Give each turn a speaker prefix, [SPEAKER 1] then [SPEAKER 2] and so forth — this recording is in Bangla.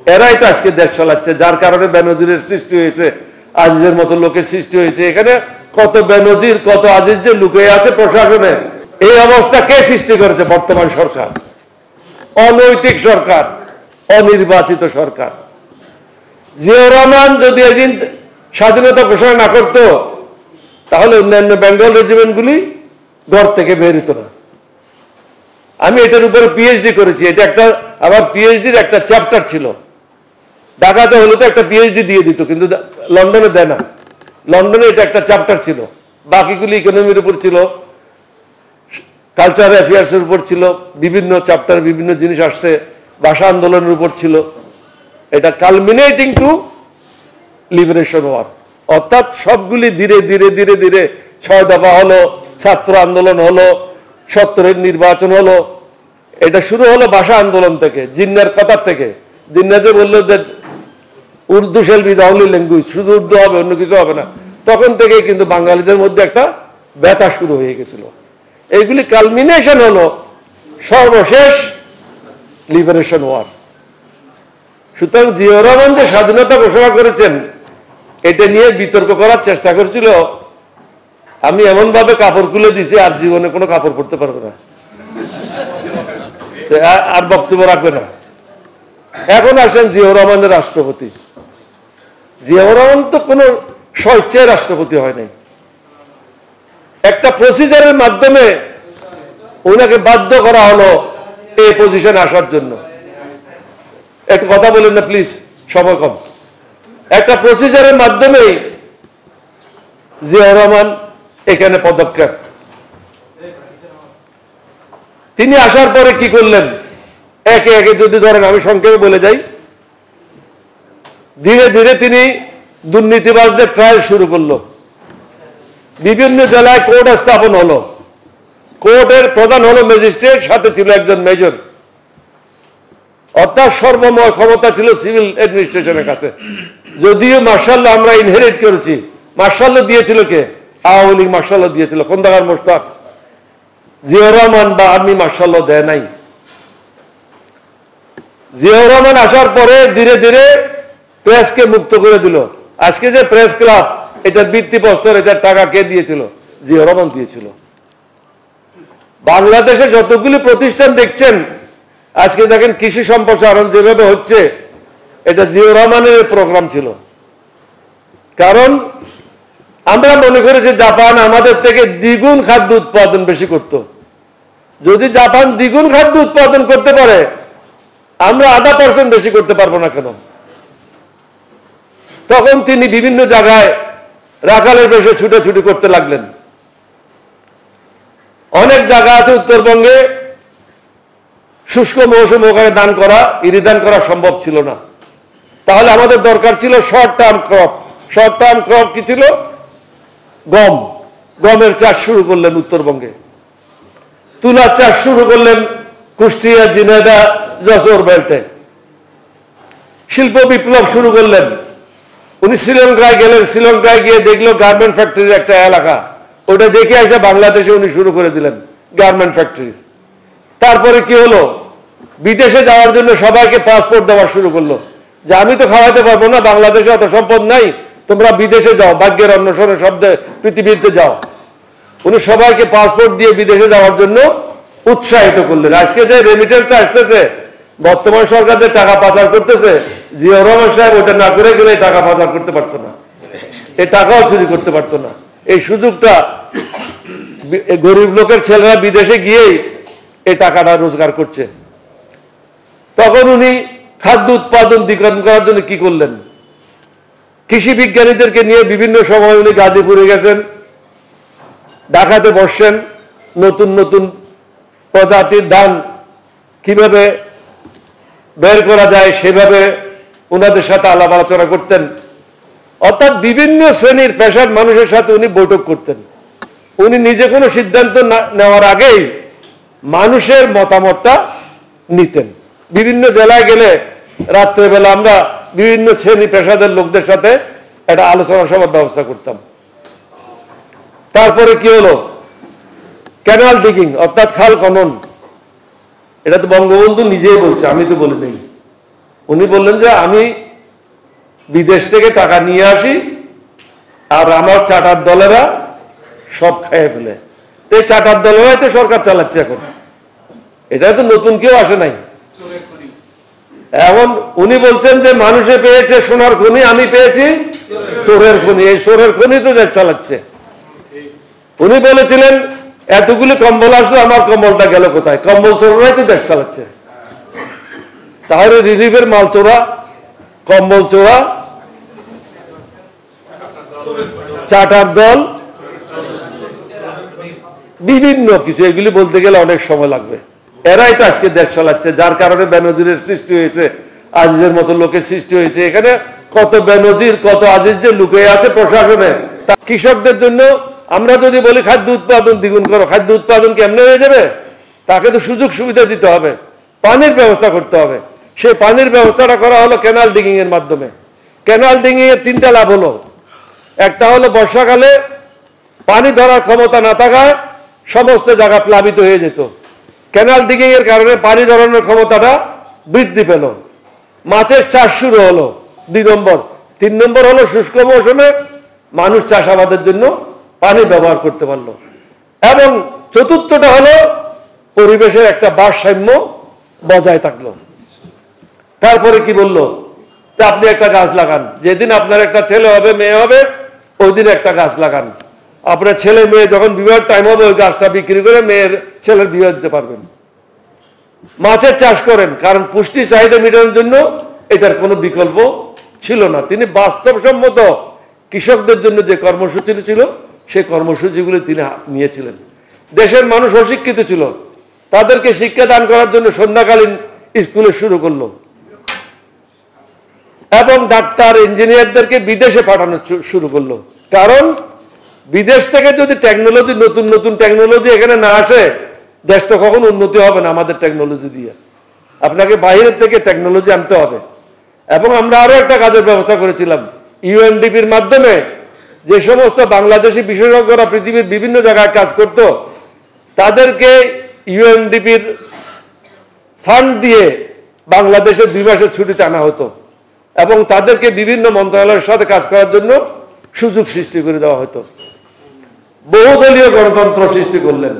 [SPEAKER 1] এরাই তো আজকে দেশ চালাচ্ছে, যার কারণে বেনজিরের সৃষ্টি হয়েছে, আজিজের মতো লোকের সৃষ্টি হয়েছে। এখানে কত বেনজির কত আজিজ যে লুকিয়ে আছে প্রশাসনে। এই অবস্থা কে সৃষ্টি করেছে? বর্তমান সরকার, অনৈতিক সরকার, অনির্বাচিত সরকার। জিয়াউর রহমান যদি একদিন স্বাধীনতা ঘোষণা না করত, তাহলে অন্যান্য বেঙ্গল রেজিমেন্টগুলি ঘর থেকে বের হতো না। আমি এটার উপরে পিএইচডি করেছি। এটা একটা আমার পিএইচডির একটা চ্যাপ্টার ছিল। ঢাকাতে হলে তো একটা পিএইচডি দিয়ে দিত, কিন্তু লন্ডনে দেয় না। লন্ডনে এটা একটা চ্যাপ্টার ছিল, বাকিগুলি ইকোনমির উপর ছিল, কালচার অ্যাফেয়ার্সের উপর ছিল, বিভিন্ন চ্যাপ্টার বিভিন্ন জিনিস আসছে, ভাষা আন্দোলনের উপর ছিল। এটা কালমিনেটিং টু লিবারেশন ওয়ার, অর্থাৎ সবগুলি ধীরে ধীরে ধীরে ধীরে 6 দফা হলো, ছাত্র আন্দোলন হলো, 70-এর নির্বাচন হলো। এটা শুরু হলো ভাষা আন্দোলন থেকে, জিন্নার কথার থেকে। জিন্নাতে বললো যে Urdu shall be the only language, শুধু উর্দু হবে, অন্য কিছু হবে না। তখন থেকেই কিন্তু বাঙালিদের মধ্যে একটা ব্যথা শুরু হয়ে গেছিল। এইগুলি কালমিনেশন হলো সর্বশেষ লিবারেশন ওয়ার। সুতরাং জিয়াউর রহমান যে স্বাধীনতা ঘোষণা করেছেন, এটা নিয়ে বিতর্ক করার চেষ্টা করছিল। আমি এমন ভাবে কাপড় খুলে দিছি, আর জীবনে কোনো কাপড় পরতে পারবে না, আর বক্তব্য রাখবে না। এখন আসেন জিয়াউর রহমানের রাষ্ট্রপতি। জিয়াউর রহমান তো কোনো স্বেচ্ছায় রাষ্ট্রপতি হয় নাই। একটা প্রসিজারের মাধ্যমে ওনাকে বাধ্য করা হলো এই পজিশনে আসার জন্য। একটু কথা বলেন না প্লিজ, সময় কম। একটা প্রসিজারের মাধ্যমে জিয়াউর রহমান এখানে পদক্ষেপ। তিনি আসার পরে কি করলেন, একে একে যদি ধরেন, আমি সংক্ষেপে বলে যাই। ধীরে ধীরে তিনি দুর্নীতিবাজদের ট্রায়াল শুরু করলো। বিভিন্ন জেলায় কোর্ট স্থাপন হলো। কোর্টের প্রধান হলো ম্যাজিস্ট্রেট, সাথে ছিল একজন মেজর। অর্থাৎ সর্বময় ক্ষমতা ছিল সিভিল অ্যাডমিনিস্ট্রেশনের কাছে। যদিও মার্শাল আমরা ইনহেরিট করেছি, মার্শাল দিয়েছিল কে? আওয়ামী লীগ মার্শাল দিয়েছিল, খন্দকার মোশতাক। জিয়াউর রহমান বা আর্মি মার্শাল দেয় নাই। জিয়াউর রহমান আসার পরে ধীরে ধীরে প্রেসকে মুক্ত করে দিল। আজকে যে প্রেস ক্লাব, এটার ভিত্তিপ্রস্তর, এটার টাকা কে দিয়েছিল? জিয়াউর রহমান দিয়েছিল। বাংলাদেশে যতগুলি প্রতিষ্ঠান দেখছেন, আজকে দেখেন কৃষি সম্প্রসারণ যেভাবে হচ্ছে, এটা জিয়াউর রহমানের প্রোগ্রাম ছিল। কারণ আমরা মনে করি যে জাপান আমাদের থেকে দ্বিগুণ খাদ্য উৎপাদন বেশি করত। যদি জাপান দ্বিগুণ খাদ্য উৎপাদন করতে পারে, আমরা 0.5% বেশি করতে পারবো না কেন? তখন তিনি বিভিন্ন জায়গায় রাখালের বেশে ছুটাছুটি করতে লাগলেন। অনেক জায়গা আছে উত্তরবঙ্গে, শুষ্ক মৌসুম, ওখানে ধান করা, ইরিধান করা সম্ভব ছিল না। তাহলে আমাদের দরকার ছিল short term crop. Short term crop কি ছিল? গম। গমের চাষ শুরু করলেন উত্তরবঙ্গে। তুলার চাষ শুরু করলেন কুষ্টিয়া, ঝিনাইদহ, যশোর বেল্টে। শিল্প বিপ্লব শুরু করলেন। উনি শ্রীলঙ্কায় গেলেন, শ্রীলঙ্কায় গিয়ে দেখলো গার্মেন্ট ফ্যাক্টরির একটা এলাকা, ওটা দেখে এসে বাংলাদেশে উনি শুরু করে দিলেন গার্মেন্ট ফ্যাক্টরি। তারপরে কি হলো, বিদেশে যাওয়ার জন্য সবাইকে পাসপোর্ট দেওয়া শুরু করলো, যে আমি তো খাওয়াতে পারবো না, বাংলাদেশে অত সম্পদ নাই, তোমরা বিদেশে যাও, ভাগ্যের অন্বেষণে শব্দে পৃথিবীতে যাও। উনি সবাইকে পাসপোর্ট দিয়ে বিদেশে যাওয়ার জন্য উৎসাহিত করলেন। আজকে যে রেমিটেন্সটা আসতেছে, বর্তমান সরকার যে টাকা পাচার করতেছে, জিয়াউর রহমান সাহেব ওটা না করে গেলে টাকা পাচার করতে পারতো না, এই টাকাও চুরি করতে পারতো না। এই সুযোগটা গরিব লোকের ছেলেরা বিদেশে গিয়েই এই টাকাটা রোজগার করছে। তখন উনি খাদ্য উৎপাদন দ্বিগুণ করার জন্য কি করলেন, কৃষি বিজ্ঞানীদেরকে নিয়ে বিভিন্ন সময় উনি গাজীপুরে গেছেন, ঢাকাতে বসছেন, নতুন নতুন প্রজাতির ধান কিভাবে বের করা যায় সেভাবে ওনাদের সাথে আলাপ আলোচনা করতেন। অর্থাৎ বিভিন্ন শ্রেণীর পেশার মানুষের সাথে উনি বৈঠক করতেন। উনি নিজে কোনো সিদ্ধান্ত নেওয়ার আগেই মানুষের মতামতটা নিতেন। বিভিন্ন জেলায় গেলে রাত্রেবেলা আমরা বিভিন্ন শ্রেণী পেশাদের লোকদের সাথে একটা আলোচনা সভার ব্যবস্থা করতাম। তারপরে কি হলো, ক্যানাল ডিগিং অর্থাৎ খাল খনন। এটা তো বঙ্গবন্ধু নিজেই বলছে, আমি তো বলি নাই। উনি বললেন যে আমি বিদেশ থেকে টাকা নিয়ে আসি আর আমার চাটার দলেরা সব খাইয়ে ফেলে। এই চাটার দলেরাই তো সরকার চালাচ্ছে এখন, এটা তো নতুন কেউ আসে নাই। এখন উনি বলছেন যে মানুষে পেয়েছে সোনার খনি, আমি পেয়েছি চোরের খনি। এই চোরের খনি তো দেশ চালাচ্ছে। উনি বলেছিলেন এতগুলি কম্বল আসলো, আমার কম্বলটা গেল কোথায়? কম্বল চোরাই তো দেশ চালাচ্ছে। তাহলে রিলিফের মাল চোরা, কম্বল চোরা, চাটার দল, বিভিন্ন কিছু, এগুলি বলতে গেলে অনেক সময় লাগবে। এরাই তো আজকে দেশ চালাচ্ছে, যার কারণে বেনজিরের সৃষ্টি হয়েছে, আজিজের মতো লোকের সৃষ্টি হয়েছে। এখানে কত বেনজির, কত আজিজ যে লুকিয়ে আছে প্রশাসনে। কৃষকদের জন্য আমরা যদি বলি খাদ্য উৎপাদন দ্বিগুণ করো, খাদ্য উৎপাদন কেমনে হয়ে যাবে? তাকে তো সুযোগ সুবিধা দিতে হবে, পানির ব্যবস্থা করতে হবে। সেই পানির ব্যবস্থাটা করা হলো ক্যানাল ডিগিং এর মাধ্যমে। ক্যানাল ডিগিং এর তিনটা লাভ হলো। একটা হলো বর্ষাকালে পানি ধরার ক্ষমতা না থাকায় সমস্ত জায়গা প্লাবিত হয়ে যেত। ক্যানাল ডিগিং এর কারণে পানি ধরানোর ক্ষমতাটা বৃদ্ধি পেল, মাছের চাষ শুরু হলো 2 নম্বর। 3 নম্বর হলো শুষ্ক মৌসুমে মানুষ চাষাবাদের জন্য পানি ব্যবহার করতে পারলো। এবং চতুর্থটা হলো পরিবেশের একটা ভারসাম্য বজায় থাকলো। তারপরে কি বললো? আপনি একটা গাছ লাগান, যেদিন আপনার একটা ছেলে হবে মেয়ে হবে ওই দিন একটা গাছ লাগান। আপনার ছেলে মেয়ে যখন বিবাহের টাইম হবে ওই গাছটা বিক্রি করে মেয়ের ছেলের বিবাহ দিতে পারবেন। মাছের চাষ করেন, কারণ পুষ্টি চাহিদা মেটানোর জন্য এটার কোনো বিকল্প ছিল না। তিনি বাস্তবসম্মত কৃষকদের জন্য যে কর্মসূচি ছিল সেই কর্মসূচিগুলি তিনি নিয়েছিলেন। দেশের মানুষ অশিক্ষিত ছিল, তাদেরকে শিক্ষা দান করার জন্য সন্ধ্যাকালীন স্কুলে শুরু করলো এবং ডাক্তার ইঞ্জিনিয়ারদেরকে বিদেশে পাঠানো শুরু করলো। কারণ বিদেশ থেকে যদি টেকনোলজি, নতুন নতুন টেকনোলজি এখানে না আসে, দেশ তো কখনো উন্নতি হবে না আমাদের টেকনোলজি দিয়ে। আপনাকে বাইরের থেকে টেকনোলজি আনতে হবে। এবং আমরা আরো একটা কাজের ব্যবস্থা করেছিলাম, ইউএনডিপির মাধ্যমে যে সমস্ত বাংলাদেশি বিশেষজ্ঞরা পৃথিবীর বিভিন্ন জায়গায় কাজ করত, তাদেরকে ইউএনডিপির ফান্ড দিয়ে বাংলাদেশের 2 মাসের ছুটিতে আনা হতো এবং তাদেরকে বিভিন্ন মন্ত্রণালয়ের সাথে কাজ করার জন্য সুযোগ সৃষ্টি করে দেওয়া হতো। বহুদলীয় গণতন্ত্র সৃষ্টি করলেন।